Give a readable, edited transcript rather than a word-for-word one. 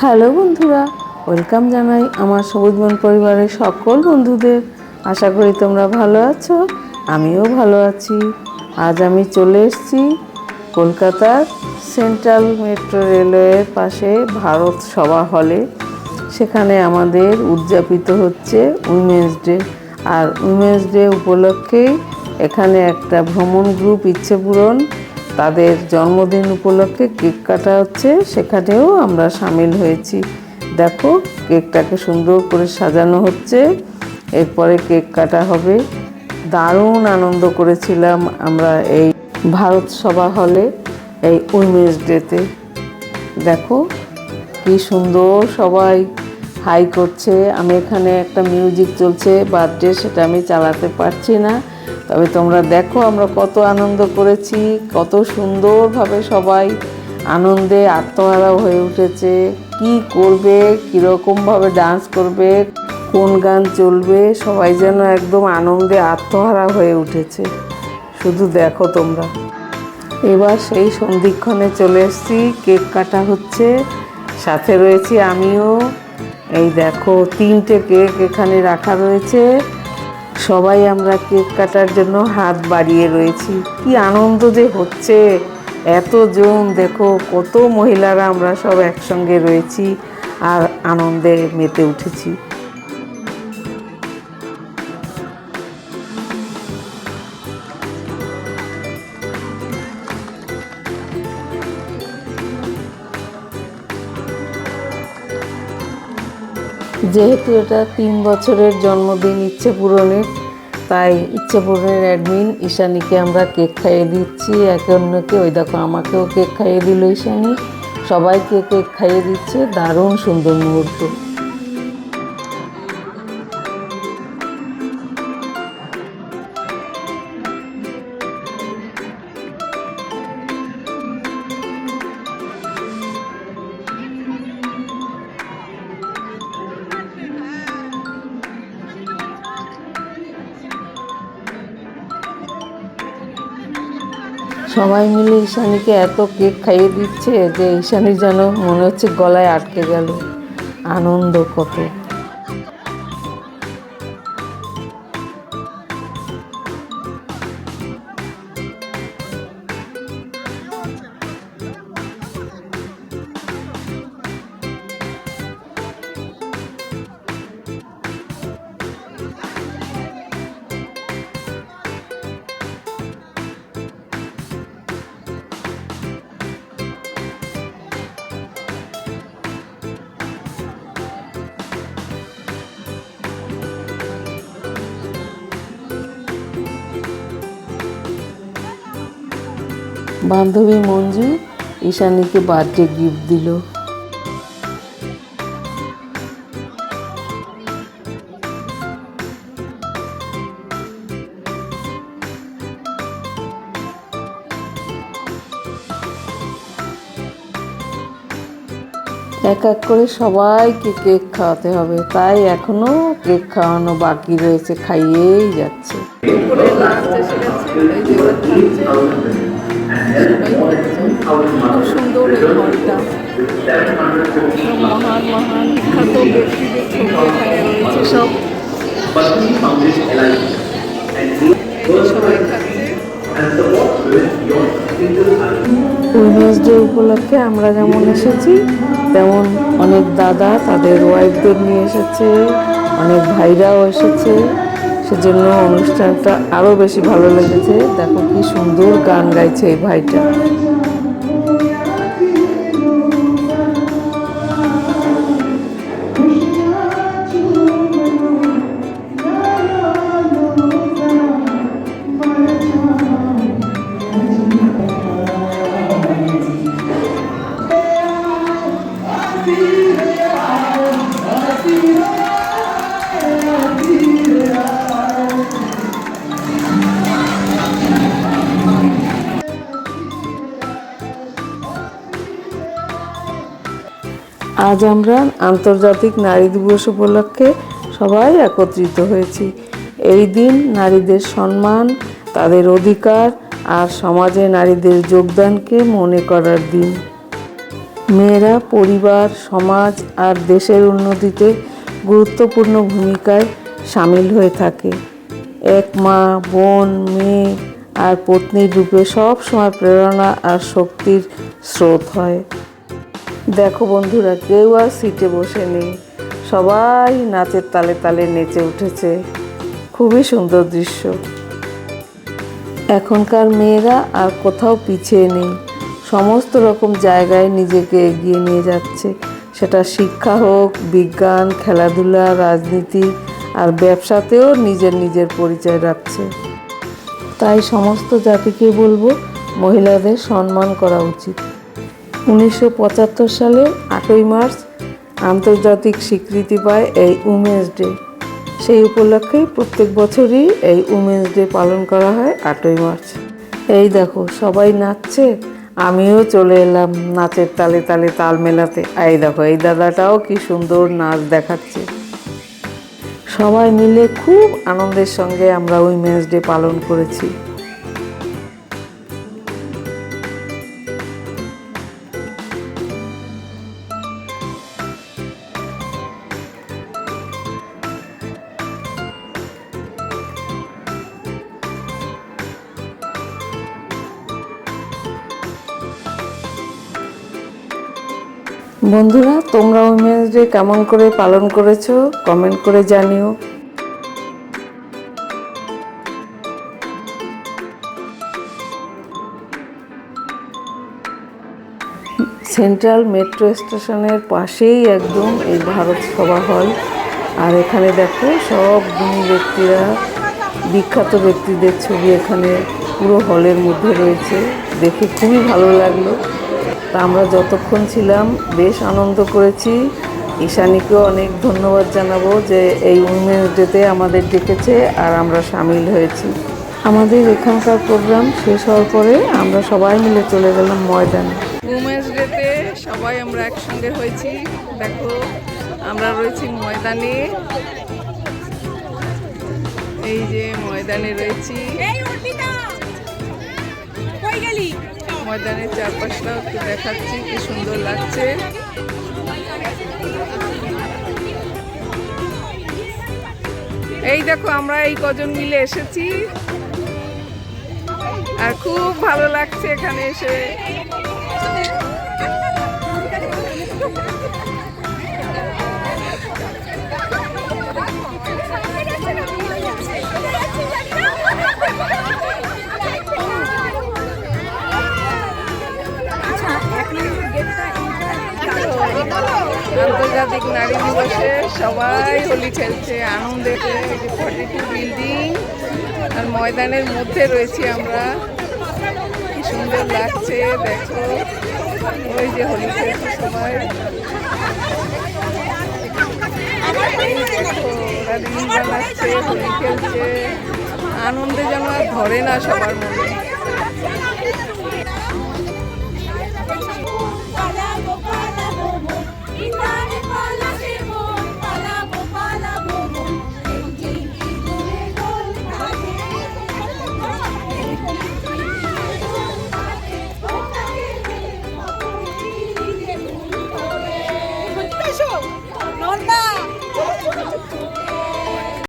Hello বন্ধুরা, welcome জানাই আমার সবুজ বন পরিবারের সকল বন্ধুদের। আশা করি তোমরা ভালো আছো, আমিও ভালো আছি। আজ আমি চলে এসেছি কলকাতার সেন্ট্রাল মেট্রো রেলওয়ের পাশে ভারত সভা হলে। সেখানে আমাদের উদযাপিত হচ্ছে উইমেন্স ডে। আর উইমেন্স ডে উপলক্ষেই এখানে একটা ভ্রমণ গ্রুপ ইচ্ছে পূরণ, তাদের জন্মদিন উপলক্ষে কেক কাটা হচ্ছে, সেখানেও আমরা সামিল হয়েছি। দেখো, কেকটাকে সুন্দর করে সাজানো হচ্ছে, এরপরে কেক কাটা হবে। দারুণ আনন্দ করেছিলাম আমরা এই ভারত সভা হলে এই উইমেন্স ডেতে। দেখো কি সুন্দর সবাই হাই করছে। আমি এখানে একটা মিউজিক চলছে বার্থডে, সেটা আমি চালাতে পারছি না, তবে তোমরা দেখো আমরা কত আনন্দ করেছি, কত সুন্দরভাবে সবাই আনন্দে আত্মহারা হয়ে উঠেছে। কি করবে, কীরকমভাবে ডান্স করবে, কোন গান চলবে, সবাই যেন একদম আনন্দে আত্মহারা হয়ে উঠেছে। শুধু দেখো তোমরা। এবার সেই সন্ধিক্ষণে চলে এসেছি, কেক কাটা হচ্ছে, সাথে রয়েছি আমিও। এই দেখো 3টে কেক এখানে রাখা রয়েছে, সবাই আমরা কেক কাটার জন্য হাত বাড়িয়ে রয়েছি। কি আনন্দ যে হচ্ছে, এতজন, দেখো কত মহিলারা আমরা সব একসঙ্গে রয়েছি আর আনন্দে মেতে উঠেছি। যেহেতু এটা 3 বছরের জন্মদিন ইচ্ছে পূরণের, তাই ইচ্ছে পূরণের অ্যাডমিন ঈশানীকে আমরা কেক খাইয়ে দিচ্ছি একে অন্যকে। ওই দেখো আমাকেও কেক খাইয়ে দিল ঈশানী, সবাইকে কেক খাইয়ে দিচ্ছে। দারুণ সুন্দর মুহূর্ত। সবাই মিলে ঈশানীকে এত কেক খাইয়ে দিচ্ছে যে ঈশানীর যেন মনে হচ্ছে গলায় আটকে গেল, আনন্দ কত। বান্ধবী মঞ্জু ঈশানীকে বার্থডে গিফট দিল। এক এক করে সবাইকে কেক খাওয়াতে হবে, তাই এখনো কেক খাওয়ানো বাকি রয়েছে, খাইয়েই যাচ্ছে। সুন্দর এই হলটা, মহান মহান বিখ্যাত ব্যক্তিদের ছবি এখানে রয়েছে সব। উইমেন্স ডে উপলক্ষে আমরা যেমন এসেছি, তেমন অনেক দাদা তাদের ওয়াইফদের নিয়ে এসেছে, অনেক ভাইরাও এসেছে, সেজন্য অনুষ্ঠানটা আরও বেশি ভালো লেগেছে। দেখো কি সুন্দর গান গাইছে এই ভাইটা। আজ আমরা আন্তর্জাতিক নারী দিবস উপলক্ষে সবাই একত্রিত হয়েছি। এই দিন নারীদের সম্মান, তাদের অধিকার আর সমাজে নারীদের যোগদানকে মনে করার দিন। মেয়েরা পরিবার, সমাজ আর দেশের উন্নতিতে গুরুত্বপূর্ণ ভূমিকায় সামিল হয়ে থাকে। এক মা, বোন, মেয়ে আর পত্নীর রূপে সব সময় প্রেরণা আর শক্তির স্রোত হয়। দেখো বন্ধুরা, কেউ আর সিটে বসে নেই, সবাই নাচের তালে তালে নেচে উঠেছে। খুবই সুন্দর দৃশ্য। এখনকার মেয়েরা আর কোথাও পিছিয়ে নেই, সমস্ত রকম জায়গায় নিজেকে এগিয়ে নিয়ে যাচ্ছে। সেটা শিক্ষা হোক, বিজ্ঞান, খেলাধুলা, রাজনীতি আর ব্যবসাতেও নিজের পরিচয় রাখছে। তাই সমস্ত জাতিকে বলবো, মহিলাদের সম্মান করা উচিত। 1975 সালে 8ই মার্চ আন্তর্জাতিক স্বীকৃতি পায় এই উমেন্স ডে। সেই উপলক্ষেই প্রত্যেক বছরই এই উমেন্স ডে পালন করা হয় 8ই মার্চ। এই দেখো সবাই নাচছে, আমিও চলে এলাম নাচের তালে তালে তাল মেলাতে। এই দেখো এই দাদাটাও কি সুন্দর নাচ দেখাচ্ছে। সবাই মিলে খুব আনন্দের সঙ্গে আমরা উইমেন্স ডে পালন করেছি। বন্ধুরা, তোমরা উইমেন্স ডে কেমন করে পালন করেছো কমেন্ট করে জানিও। সেন্ট্রাল মেট্রো স্টেশনের পাশেই একদম এই ভারত সভা হল। আর এখানে দেখো সব গুণী ব্যক্তিরা, বিখ্যাত ব্যক্তিদের ছবি এখানে পুরো হলের মধ্যে রয়েছে। দেখে খুবই ভালো লাগলো। তা আমরা যতক্ষণ ছিলাম বেশ আনন্দ করেছি। ঈশানীকেও অনেক ধন্যবাদ জানাবো যে এই উইমেন্স ডেতে আমাদের ডেকেছে আর আমরা সামিল হয়েছি। আমাদের এখানকার প্রোগ্রাম শেষ হওয়ার পরে আমরা সবাই মিলে চলে গেলাম ময়দানে। উইমেন্স ডেতে সবাই আমরা একসঙ্গে হয়েছি। দেখো আমরা রয়েছি ময়দানে, এই যে ময়দানে রয়েছি। ময়দানের চারপাশটাও একটু দেখাচ্ছি, কি সুন্দর লাগছে। এই দেখো আমরা এই কজন মিলে এসেছি আর খুব ভালো লাগছে এখানে এসে। আন্তর্জাতিক নারী দিবসে সবাই হোলি খেলছে আনন্দে। 42 বিল্ডিং আর ময়দানের মধ্যে রয়েছি আমরা, কি সুন্দর লাগছে। দেখো ওই যে হোলি খেলছে সবাই। ওরা রিল বানাচ্ছে, হোলি খেলছে, আনন্দে যেন আর ধরে না সবার মনে।